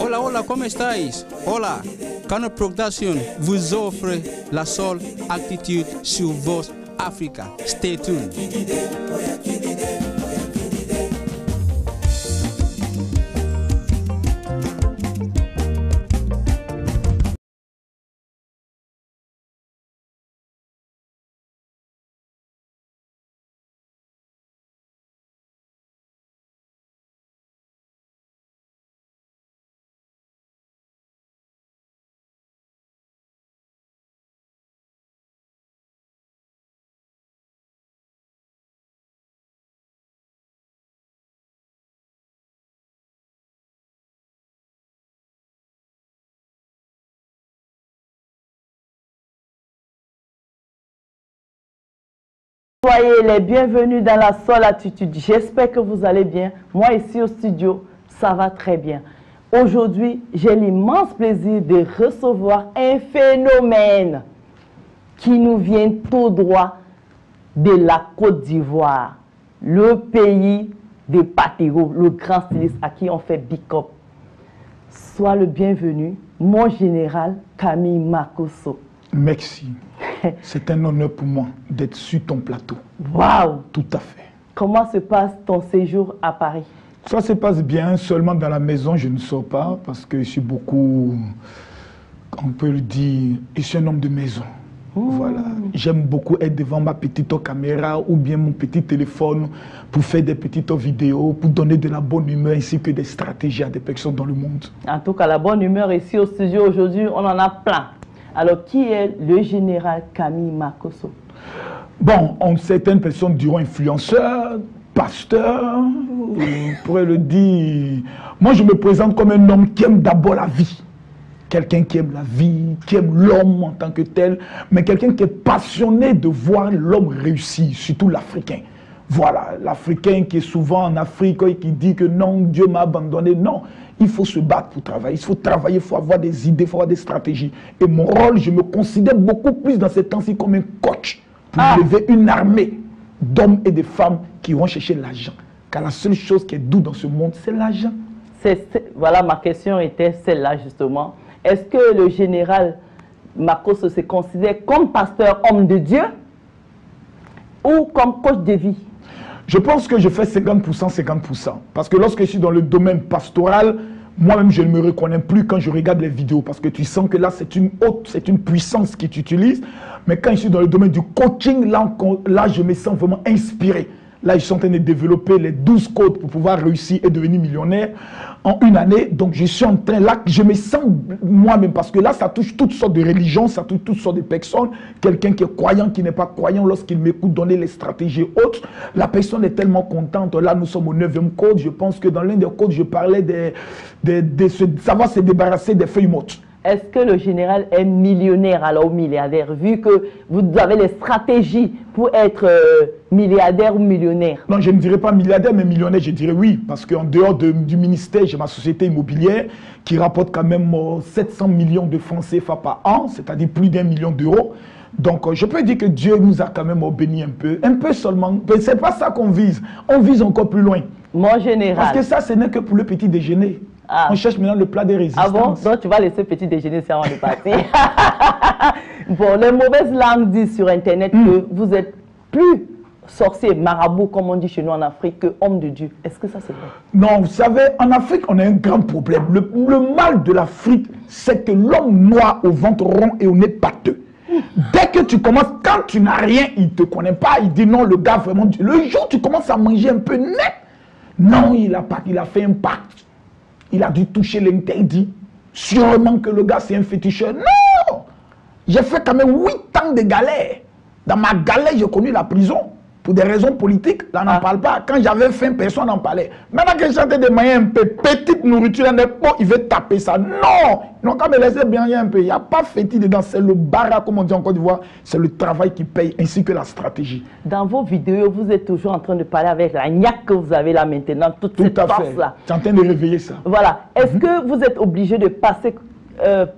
Hola, hola, ¿cómo estáis? Hola, Cano Production vous offre la seule attitude sur Voz Africa. Stay tuned. Soyez les bienvenus dans la seule attitude. J'espère que vous allez bien. Moi ici au studio, ça va très bien. Aujourd'hui, j'ai l'immense plaisir de recevoir un phénomène qui nous vient tout droit de la Côte d'Ivoire, le pays de Patero, le grand styliste à qui on fait big up. Sois le bienvenu, mon général Camille Makosso. Merci. C'est un honneur pour moi d'être sur ton plateau. Waouh! Tout à fait. Comment se passe ton séjour à Paris? Ça se passe bien, seulement dans la maison, je ne sors pas parce que je suis beaucoup, on peut le dire, je suis un homme de maison. Voilà. J'aime beaucoup être devant ma petite caméra ou bien mon petit téléphone pour faire des petites vidéos, pour donner de la bonne humeur ainsi que des stratégies à des personnes dans le monde. En tout cas, la bonne humeur ici au studio aujourd'hui, on en a plein. Alors, qui est le général Camille Makosso? Bon, certaines personnes diront influenceur, pasteur, on pourrait le dire. Moi, je me présente comme un homme qui aime d'abord la vie. Quelqu'un qui aime la vie, qui aime l'homme en tant que tel, mais quelqu'un qui est passionné de voir l'homme réussir, surtout l'Africain. Voilà, l'Africain qui est souvent en Afrique et qui dit que non, Dieu m'a abandonné. Non, il faut se battre pour travailler, il faut travailler, il faut avoir des idées, il faut avoir des stratégies. Et mon rôle, je me considère beaucoup plus dans ces temps-ci comme un coach pour lever une armée d'hommes et de femmes qui vont chercher l'argent. Car la seule chose qui est douce dans ce monde, c'est l'argent. Voilà, ma question était celle-là justement. Est-ce que le général Makosso se considère comme pasteur homme de Dieu ou comme coach de vie? Je pense que je fais 50%, 50%. Parce que lorsque je suis dans le domaine pastoral, moi-même, je ne me reconnais plus quand je regarde les vidéos. Parce que tu sens que là, c'est une puissance qui t'utilise. Mais quand je suis dans le domaine du coaching, là, je me sens vraiment inspiré. Là, ils sont en train de développer les 12 codes pour pouvoir réussir et devenir millionnaire en une année. Donc, je suis en train, là, je me sens moi-même, parce que là, ça touche toutes sortes de religions, ça touche toutes sortes de personnes. Quelqu'un qui est croyant, qui n'est pas croyant, lorsqu'il m'écoute donner les stratégies autres, la personne est tellement contente. Là, nous sommes au 9e code. Je pense que dans l'un des codes, je parlais de savoir se débarrasser des feuilles mortes. Est-ce que le général est millionnaire alors ou milliardaire, vu que vous avez les stratégies pour être milliardaire ou millionnaire? Non, je ne dirais pas milliardaire, mais millionnaire, je dirais oui. Parce qu'en dehors du ministère, j'ai ma société immobilière qui rapporte quand même 700 millions de francs CFA par an, c'est-à-dire plus d'1 million d'euros. Donc, je peux dire que Dieu nous a quand même béni un peu seulement. Mais ce n'est pas ça qu'on vise. On vise encore plus loin. Mon général. Parce que ça, ce n'est que pour le petit déjeuner. On cherche maintenant le plat de résistance. Ah bon? Donc tu vas laisser petit déjeuner avant de partir. Bon, les mauvaises langues disent sur Internet que vous êtes plus sorcier, marabout, comme on dit chez nous en Afrique, que homme de Dieu. Est-ce que ça c'est vrai? Non, vous savez, en Afrique, on a un grand problème. Le mal de l'Afrique, c'est que l'homme noir au ventre rond et au nez pâteux. Dès que tu commences, quand tu n'as rien, il ne te connaît pas, il dit non, le gars vraiment, le jour où tu commences à manger un peu net, non, il a fait un pacte. Il a dû toucher l'interdit. Sûrement que le gars, c'est un féticheur. Non! J'ai fait quand même 8 ans de galère. Dans ma galère, j'ai connu la prison. Pour des raisons politiques, là, on n'en parle pas. Quand j'avais faim, personne n'en parlait. Maintenant que j'ai de moyens un peu, petite nourriture, il veut taper ça. Non! Non, quand me laisser bien un peu. Il n'y a pas fétiche dedans. C'est le bara, comme on dit en Côte d'Ivoire. C'est le travail qui paye, ainsi que la stratégie. Dans vos vidéos, vous êtes toujours en train de parler avec la niaque que vous avez là maintenant, toute cette force-là. Tu es en train de réveiller ça. Voilà. Est-ce que vous êtes obligé de passer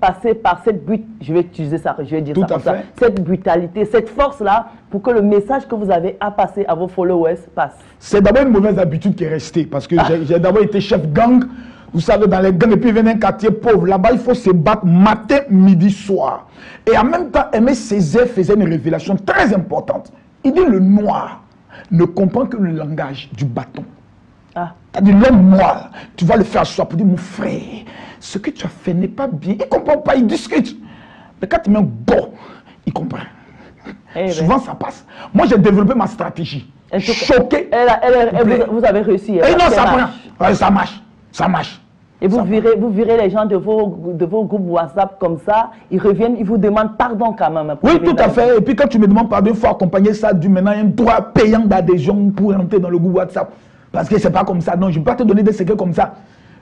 passer par cette je vais utiliser ça, je vais dire Tout ça comme ça, cette brutalité, cette force-là, pour que le message que vous avez à passer à vos followers passe? C'est d'abord une mauvaise habitude qui est restée, parce que j'ai d'abord été chef gang, vous savez, dans les gangs, et puis venait un quartier pauvre. Là-bas, il faut se battre matin, midi, soir. Et en même temps, Aimé Césaire faisait une révélation très importante. Il dit le noir ne comprend que le langage du bâton. C'est-à-dire l'homme noir, tu vas le faire asseoir pour dire, mon frère, ce que tu as fait n'est pas bien. Il ne comprend pas, il discute. Mais quand tu mets un go, il comprend. Souvent, ça passe. Moi, j'ai développé ma stratégie. Choqué. Vous avez réussi. Et non, ça marche. Ouais, ça marche. Ça marche. Et vous virez les gens de vos groupes WhatsApp comme ça, ils reviennent, ils vous demandent pardon quand même. Oui, tout à fait. Et puis quand tu me demandes pardon, il faut accompagner ça du maintenant un droit payant d'adhésion pour entrer dans le groupe WhatsApp. Parce que c'est pas comme ça. Non, je ne peux pas te donner des secrets comme ça.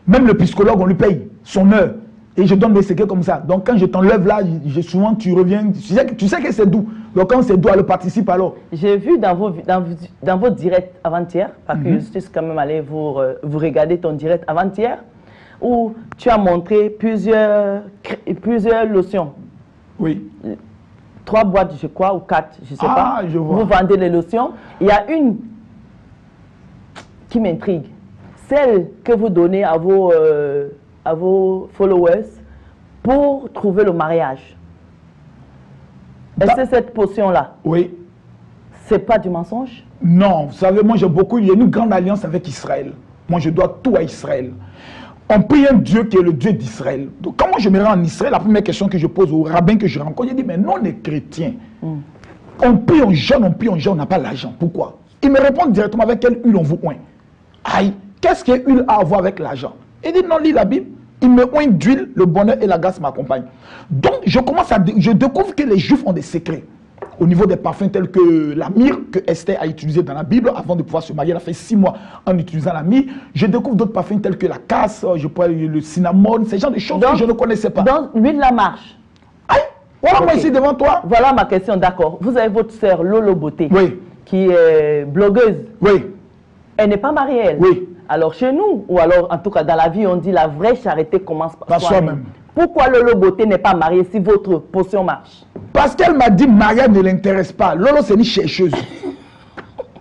Même le psychologue, on lui paye son heure. Et je donne des secrets comme ça. Donc quand je t'enlève là, souvent tu reviens. Tu sais que c'est doux. Donc quand c'est doux, elle participe alors. J'ai vu dans vos directs avant-hier, parce que je suis quand même allé vous regarder ton direct avant-hier, où tu as montré plusieurs lotions. Oui. 3 boîtes, je crois, ou 4, je ne sais pas. Je vois. Vous vendez les lotions. Il y a une qui m'intrigue. Celle que vous donnez à vos followers pour trouver le mariage. Est-ce que cette potion-là, oui, c'est pas du mensonge? Non, vous savez, moi il y a une grande alliance avec Israël. Moi, je dois tout à Israël. On prie un Dieu qui est le Dieu d'Israël. Donc, quand moi je me rends en Israël, la première question que je pose au rabbin que je rencontre, il dit, mais nous, on est chrétiens. On prie, on jeûne, on n'a pas l'argent. Pourquoi? Il me répond directement avec quelle huile on vous oint. Aïe, qu'est-ce que l'huile a à voir avec l'argent? Il dit, non, lis la Bible. Il me oint d'huile, le bonheur et la grâce m'accompagnent. Donc, je découvre que les Juifs ont des secrets. Au niveau des parfums tels que la myrrhe que Esther a utilisé dans la Bible avant de pouvoir se marier. Elle a fait 6 mois en utilisant la myrrhe. Je découvre d'autres parfums tels que la casse, le cinnamon, ces genres de choses que je ne connaissais pas. Donc, l'huile la marche. Aïe, voilà moi ici devant toi. Voilà ma question, d'accord. Vous avez votre sœur Lolo Beauté, oui, qui est blogueuse. Oui. Elle n'est pas mariée, elle. Oui. Alors chez nous, ou alors en tout cas dans la vie, on dit la vraie charité commence par soi-même. Pourquoi Lolo Beauté n'est pas mariée si votre potion marche? Parce qu'elle m'a dit mariage ne l'intéresse pas. Lolo, c'est une chercheuse.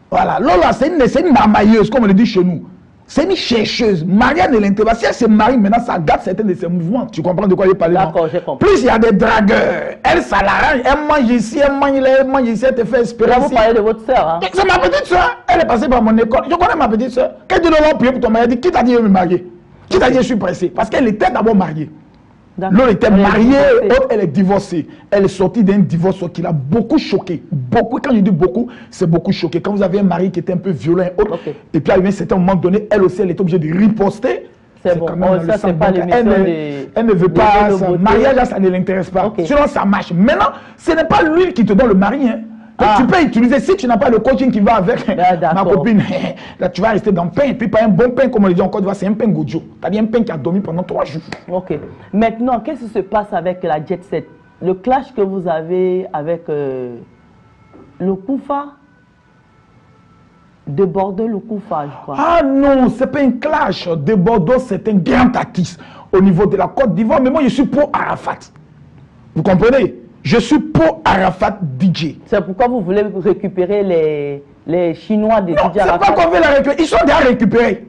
Voilà, Lolo, c'est une marmailleuse, comme on le dit chez nous. C'est une chercheuse. Mariage ne l'intéresse pas. Si elle se marie maintenant, ça gâte certains de ses mouvements. Tu comprends de quoi je parle? D'accord, j'ai compris. Plus il y a des dragueurs, elle, ça l'arrange. Elle mange ici, elle mange ici, elle te fait espérer. Là, vous parlez de votre soeur. Hein? C'est ma petite soeur. Elle est passée par mon école. Je connais ma petite soeur. Quand tu l'as prié pour ton mariage, elle dit, qui t'a dit de me marier? Qui t'a dit je suis pressé? Parce qu'elle était d'abord mariée. L'autre était mariée, l'autre elle est divorcée. Elle est sortie d'un divorce qui l'a beaucoup choqué. Beaucoup, quand je dis beaucoup, c'est beaucoup choqué. Quand vous avez un mari qui était un peu violent et autre, et puis à un certain moment donné, elle aussi, elle est obligée de riposter. C'est bon, ça c'est pas l'émission elle ne veut pas, son mariage là, ça ne l'intéresse pas. Sinon ça marche. Maintenant, ce n'est pas l'huile qui te donne le mari. Hein. Tu peux utiliser, si tu n'as pas le coaching qui va avec ma copine, là tu vas rester dans le pain, et puis pas un bon pain, comme on le dit en Côte d'Ivoire, c'est un pain goudjou. C'est-à-dire un pain qui a dormi pendant 3 jours. Ok. Maintenant, qu'est-ce qui se passe avec la Jet Set? Le clash que vous avez avec le Koufa de Bordeaux, le Koufa, je crois. Ah non, c'est pas un clash. De Bordeaux, c'est un grand artiste au niveau de la Côte d'Ivoire, mais moi je suis pour Arafat. Vous comprenez? Je suis pour Arafat DJ. C'est pourquoi vous voulez récupérer les Chinois de DJ Arafat? C'est pas qu'on veut les récupérer. Ils sont déjà récupérés.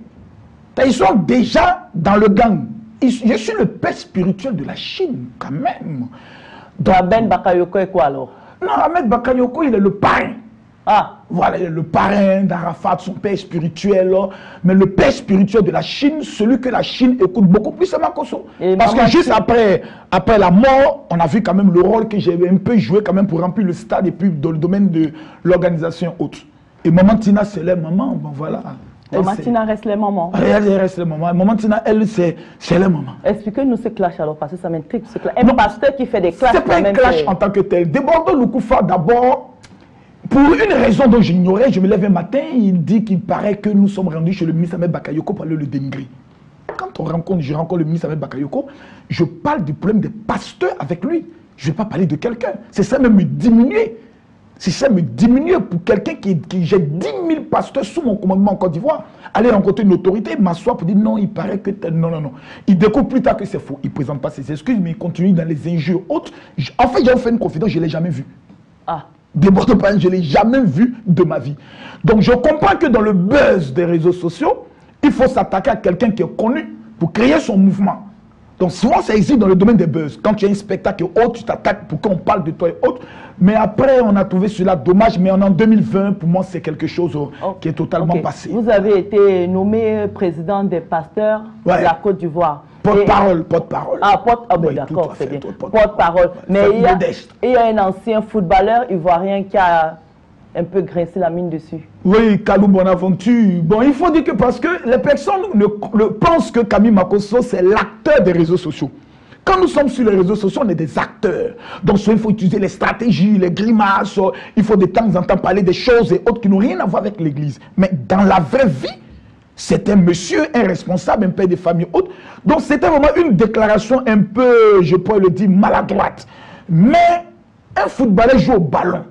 Ils sont déjà dans le gang. Je suis le père spirituel de la Chine, quand même. Ahmed Bakayoko est quoi alors? Non, Ahmed Bakayoko, il est le parrain. Ah. Voilà, le parrain d'Arafat, son père spirituel. Mais le père spirituel de la Chine, celui que la Chine écoute beaucoup plus, c'est Makosso. Parce que juste après la mort, on a vu quand même le rôle que j'ai un peu joué quand même pour remplir le stade et puis dans le domaine de l'organisation haute. Et Maman Tina, c'est les mamans. Bon, voilà. Maman Tina reste les mamans. Elle reste les mamans. Maman Tina, elle, c'est les mamans. Expliquez-nous ce clash alors, parce que ça m'intrigue. Un pasteur qui fait des clashs. C'est pas un clash en tant que tel. De Bordeaux, le Koufa, d'abord. Pour une raison dont j'ignorais, je me lève un matin, il dit qu'il paraît que nous sommes rendus chez le ministre Ahmed Bakayoko pour aller le dénigrer. Quand je rencontre le ministre Ahmed Bakayoko, je parle du problème des pasteurs avec lui. Je ne vais pas parler de quelqu'un. C'est ça même me diminuer. Si ça me diminue pour quelqu'un qui j'ai 10 000 pasteurs sous mon commandement en Côte d'Ivoire, aller rencontrer une autorité, m'asseoir pour dire non, il paraît que non, non, non. Il découvre plus tard que c'est faux. Il ne présente pas ses excuses, mais il continue dans les injures autres. En fait, j'ai fait une confidence, je ne l'ai jamais vu. Ah. Déborde pas, je ne l'ai jamais vu de ma vie. Donc je comprends que dans le buzz des réseaux sociaux, il faut s'attaquer à quelqu'un qui est connu pour créer son mouvement. Donc souvent ça existe dans le domaine des buzz. Quand tu as un spectacle et autres, tu t'attaques pour qu'on parle de toi et autres. Mais après, on a trouvé cela dommage. Mais en 2020, pour moi, c'est quelque chose qui est totalement passé. Vous avez été nommé président des pasteurs de la Côte d'Ivoire. Porte-parole, porte-parole. Ah, d'accord, c'est bien. Porte-parole. Mais il y a un ancien footballeur ivoirien qui a un peu grincé la mine dessus. Oui, Kalou Bonaventure. Bon, il faut dire que parce que les personnes pensent que Camille Makosso, c'est l'acteur des réseaux sociaux. Quand nous sommes sur les réseaux sociaux, on est des acteurs. Donc, soit il faut utiliser les stratégies, les grimaces, il faut de temps en temps parler des choses et autres qui n'ont rien à voir avec l'Église. Mais dans la vraie vie, c'est un monsieur, un responsable, un père de famille autre. Donc, c'était vraiment une déclaration un peu, je pourrais le dire, maladroite. Mais un footballeur joue au ballon.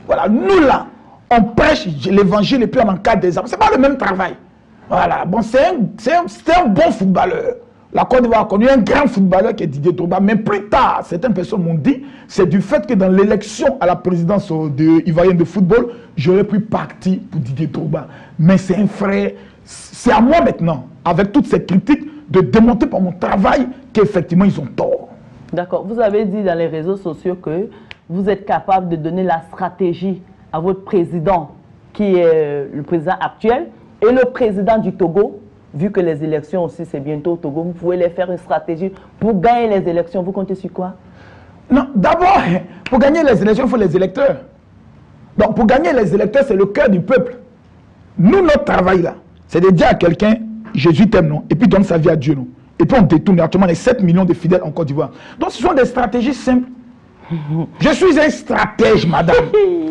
Voilà, nous là, on prêche l'évangile et puis on encadre des armes. Ce n'est pas le même travail. Voilà, bon, c'est un bon footballeur. La Côte d'Ivoire a connu un grand footballeur qui est Didier Drogba. Mais plus tard, certaines personnes m'ont dit, c'est du fait que dans l'élection à la présidence ivoirienne de football, j'aurais pris parti pour Didier Drogba. Mais c'est un frère. C'est à moi maintenant, avec toutes ces critiques, de démontrer par mon travail qu'effectivement ils ont tort. D'accord. Vous avez dit dans les réseaux sociaux que vous êtes capable de donner la stratégie à votre président, qui est le président actuel, et le président du Togo. Vu que les élections aussi, c'est bientôt au Togo, vous pouvez les faire une stratégie pour gagner les élections. Vous comptez sur quoi? Non, d'abord, pour gagner les élections, il faut les électeurs. Donc, pour gagner les électeurs, c'est le cœur du peuple. Nous, notre travail là, c'est de dire à quelqu'un, Jésus t'aime, non? Et puis donne sa vie à Dieu, non? Et puis on détourne. Actuellement, les 7 millions de fidèles en Côte d'Ivoire. Donc, ce sont des stratégies simples. Je suis un stratège, madame.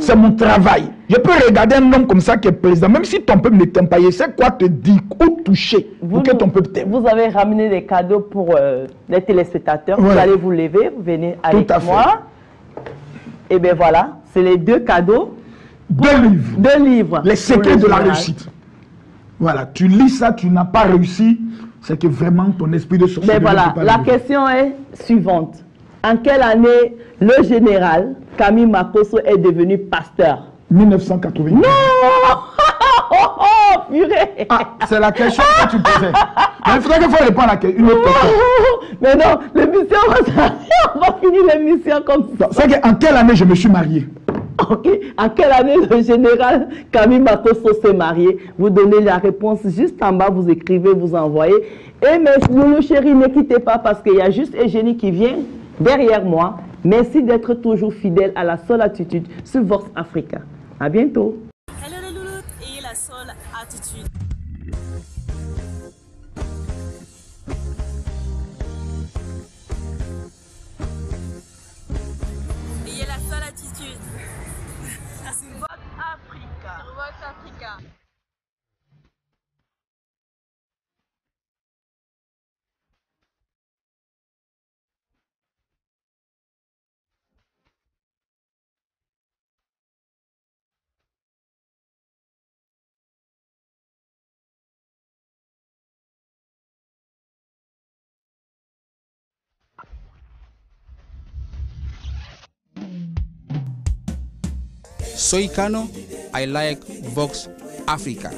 C'est mon travail. Je peux regarder un homme comme ça qui est président, même si ton peuple ne t'aime pas, il sait quoi te dire ou toucher pour que ton peuple t'aime. Vous avez ramené des cadeaux pour les téléspectateurs. Ouais. Vous allez vous lever, vous venez avec moi. Et bien voilà, c'est les 2 cadeaux. 2 livres. 2 livres. Les secrets de la réussite. Voilà, tu lis ça, tu n'as pas réussi, c'est que vraiment ton esprit de sorcier. Mais voilà, la question est suivante. En quelle année le général Camille Makosso est devenu pasteur? 1980. Non. Oh, purée. Ah, c'est la question que tu posais. Mais il faudrait qu'il faut répondre à une autre question. Mais non, l'émission on va finir l'émission comme ça. C'est qu'en quelle année je me suis marié? Ok. En quelle année le général Camille Makosso s'est marié? Vous donnez la réponse juste en bas, vous écrivez, vous envoyez. Et mais Loulou chéri, ne quittez pas parce qu'il y a juste Eugénie qui vient derrière moi. Merci d'être toujours fidèle à la seule attitude sur Vox Africa. À bientôt. Hello les loulous, ayez la seule attitude. Ayez la seule attitude. Sur Vox Africa. Sur Vox Africa. Soy Kano, I like Vox Africa.